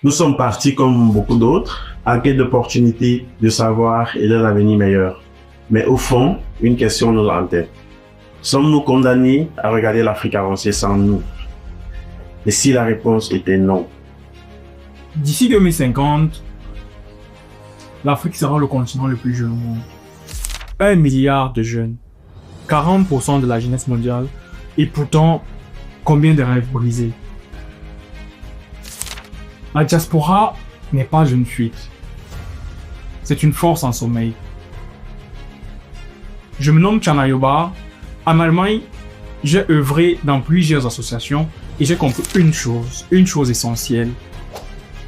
Nous sommes partis comme beaucoup d'autres, en quête d'opportunités, de savoir et d'un avenir meilleur. Mais au fond, une question nous hantait. Sommes-nous condamnés à regarder l'Afrique avancer sans nous? Et si la réponse était non? D'ici 2050, l'Afrique sera le continent le plus jeune au monde. 1 milliard de jeunes, 40% de la jeunesse mondiale, et pourtant, combien de rêves brisés? La diaspora n'est pas une fuite. C'est une force en sommeil. Je me nomme Chana Yoba. En Allemagne, j'ai œuvré dans plusieurs associations et j'ai compris une chose essentielle.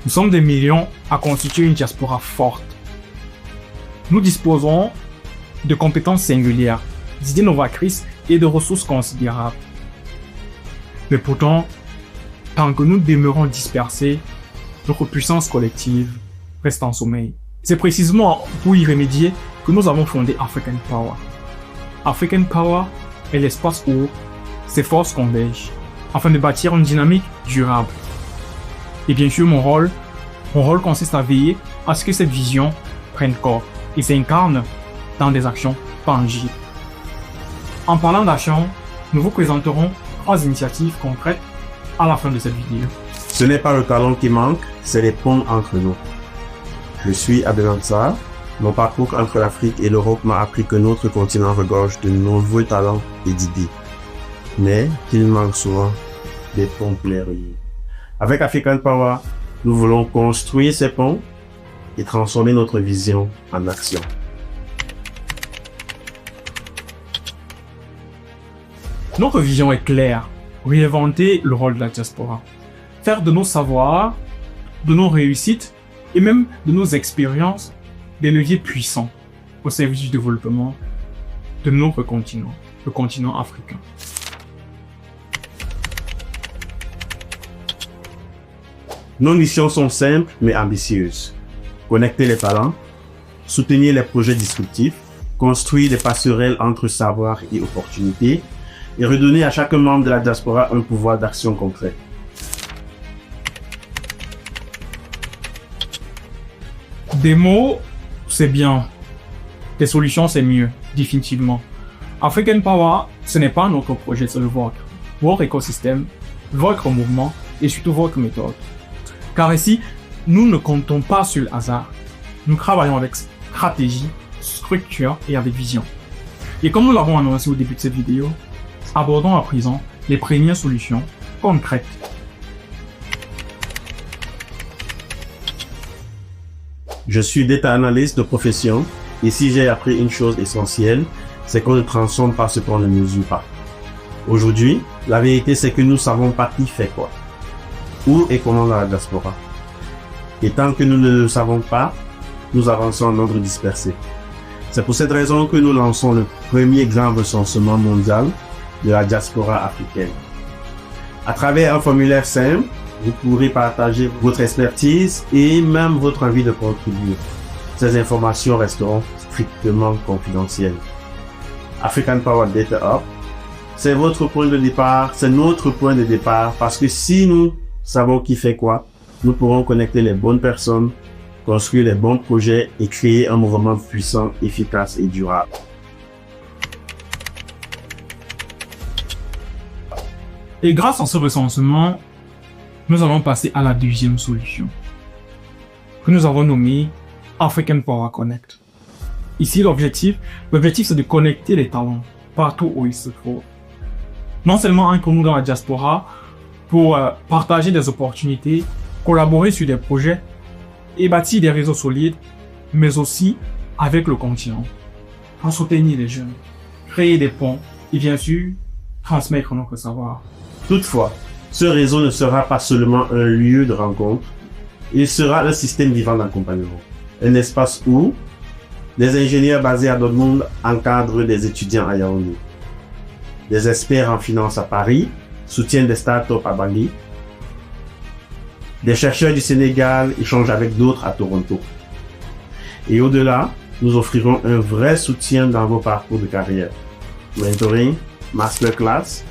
Nous sommes des millions à constituer une diaspora forte. Nous disposons de compétences singulières, d'idées novatrices et de ressources considérables. Mais pourtant, tant que nous demeurons dispersés, notre puissance collective reste en sommeil. C'est précisément pour y remédier que nous avons fondé African Power. African Power est l'espace où ces forces convergent afin de bâtir une dynamique durable. Et bien sûr, mon rôle consiste à veiller à ce que cette vision prenne corps et s'incarne dans des actions tangibles. En parlant d'action, nous vous présenterons 3 initiatives concrètes à la fin de cette vidéo. Ce n'est pas le talent qui manque, c'est les ponts entre nous. Je suis Abdel Ansar. Mon parcours entre l'Afrique et l'Europe m'a appris que notre continent regorge de nombreux talents et d'idées, mais qu'il manque souvent des ponts pour les relier. Avec African Power, nous voulons construire ces ponts et transformer notre vision en action. Notre vision est claire, réinventer le rôle de la diaspora, faire de nos savoirs, de nos réussites et même de nos expériences des leviers puissants au service du développement de notre continent, le continent africain. Nos missions sont simples mais ambitieuses. Connecter les talents, soutenir les projets disruptifs, construire des passerelles entre savoir et opportunités et redonner à chaque membre de la diaspora un pouvoir d'action concret. Des mots, c'est bien. Des solutions, c'est mieux, définitivement. African Power, ce n'est pas notre projet, c'est le vôtre. Votre écosystème, votre mouvement et surtout votre méthode. Car ici, nous ne comptons pas sur le hasard. Nous travaillons avec stratégie, structure et avec vision. Et comme nous l'avons annoncé au début de cette vidéo, abordons à présent les premières solutions concrètes. Je suis data analyst de profession et si j'ai appris une chose essentielle, c'est qu'on ne transforme pas ce qu'on ne mesure pas. Aujourd'hui, la vérité c'est que nous savons pas qui fait quoi, où et comment dans la diaspora. Et tant que nous ne le savons pas, nous avançons en ordre dispersé. C'est pour cette raison que nous lançons le premier grand recensement mondial de la diaspora africaine. À travers un formulaire simple, vous pourrez partager votre expertise et même votre envie de contribuer. Ces informations resteront strictement confidentielles. African Power Data Hub, c'est votre point de départ, c'est notre point de départ parce que si nous savons qui fait quoi, nous pourrons connecter les bonnes personnes, construire les bons projets et créer un mouvement puissant, efficace et durable. Et grâce à ce recensement, nous allons passer à la deuxième solution, que nous avons nommée African Power Connect. Ici, l'objectif c'est de connecter les talents partout où ils se trouvent. Non seulement entre nous dans la diaspora, pour partager des opportunités, collaborer sur des projets et bâtir des réseaux solides, mais aussi avec le continent, pour soutenir les jeunes, créer des ponts et bien sûr, transmettre notre savoir. Toutefois, ce réseau ne sera pas seulement un lieu de rencontre, il sera un système vivant d'accompagnement. Un espace où des ingénieurs basés à Dortmund encadrent des étudiants à Yaoundé. Des experts en finance à Paris soutiennent des startups à Bali. Des chercheurs du Sénégal échangent avec d'autres à Toronto. Et au-delà, nous offrirons un vrai soutien dans vos parcours de carrière. Mentoring, masterclass,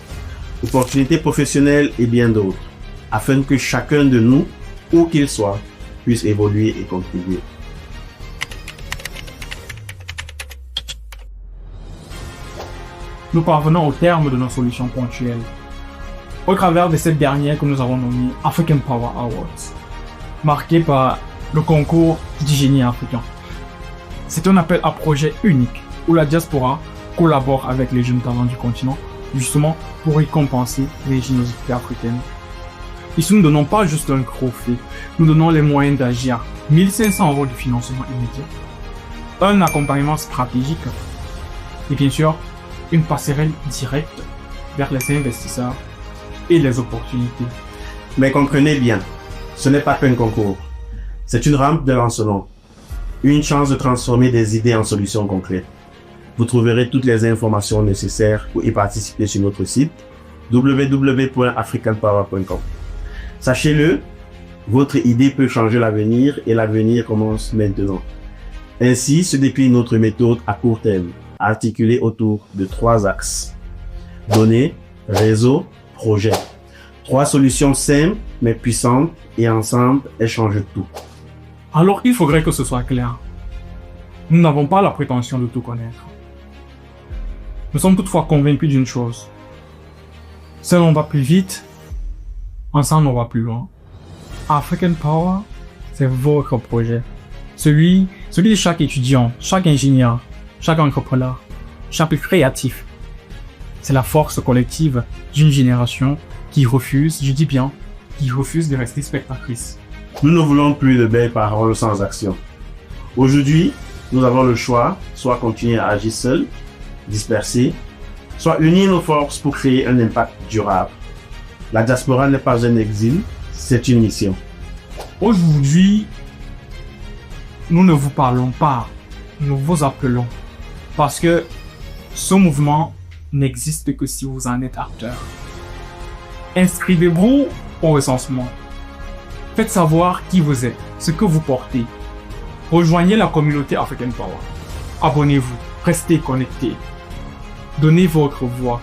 opportunités professionnelles et bien d'autres, afin que chacun de nous où qu'ils soient, puissent évoluer et contribuer. Nous parvenons au terme de nos solutions ponctuelles, au travers de cette dernière que nous avons nommée African Power Awards, marquée par le concours du génie africain. C'est un appel à projet unique où la diaspora collabore avec les jeunes talents du continent, justement pour récompenser l'ingéniosité africaine. Ici, nous ne donnons pas juste un trophée, nous donnons les moyens d'agir. 1500 € de financement immédiat, un accompagnement stratégique et bien sûr, une passerelle directe vers les investisseurs et les opportunités. Mais comprenez bien, ce n'est pas qu'un concours. C'est une rampe de lancement, une chance de transformer des idées en solutions concrètes. Vous trouverez toutes les informations nécessaires pour y participer sur notre site www.africanpower.com. Sachez-le, votre idée peut changer l'avenir et l'avenir commence maintenant. Ainsi se décline notre méthode à court terme, articulée autour de 3 axes. Données, réseau, projet. 3 solutions simples mais puissantes et ensemble elles changent tout. Alors il faudrait que ce soit clair. Nous n'avons pas la prétention de tout connaître. Nous sommes toutefois convaincus d'une chose. Seul on va plus vite, ensemble on va plus loin. African Power, c'est votre projet. Celui de chaque étudiant, chaque ingénieur, chaque entrepreneur, chaque créatif. C'est la force collective d'une génération qui refuse, je dis bien, qui refuse de rester spectatrice. Nous ne voulons plus de belles paroles sans action. Aujourd'hui, nous avons le choix, soit continuer à agir seul, disperser, soit unir nos forces pour créer un impact durable. La diaspora n'est pas un exil, c'est une mission. Aujourd'hui, nous ne vous parlons pas, nous vous appelons. Parce que ce mouvement n'existe que si vous en êtes acteur. Inscrivez-vous au recensement. Faites savoir qui vous êtes, ce que vous portez. Rejoignez la communauté African Power. Abonnez-vous, restez connectés. Donnez votre voix.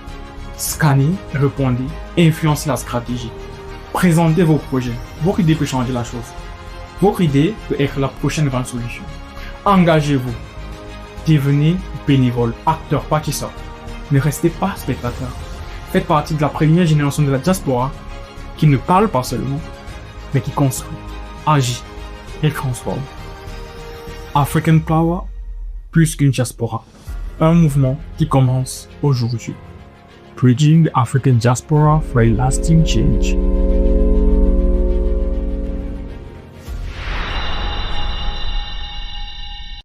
Scannez, répondez, influencez la stratégie. Présentez vos projets. Votre idée peut changer la chose. Votre idée peut être la prochaine grande solution. Engagez-vous. Devenez bénévole, acteur, participant. Ne restez pas spectateur. Faites partie de la première génération de la diaspora qui ne parle pas seulement, mais qui construit, agit et transforme. African Power, plus qu'une diaspora. Un mouvement qui commence aujourd'hui. Bridging the African diaspora for a lasting change.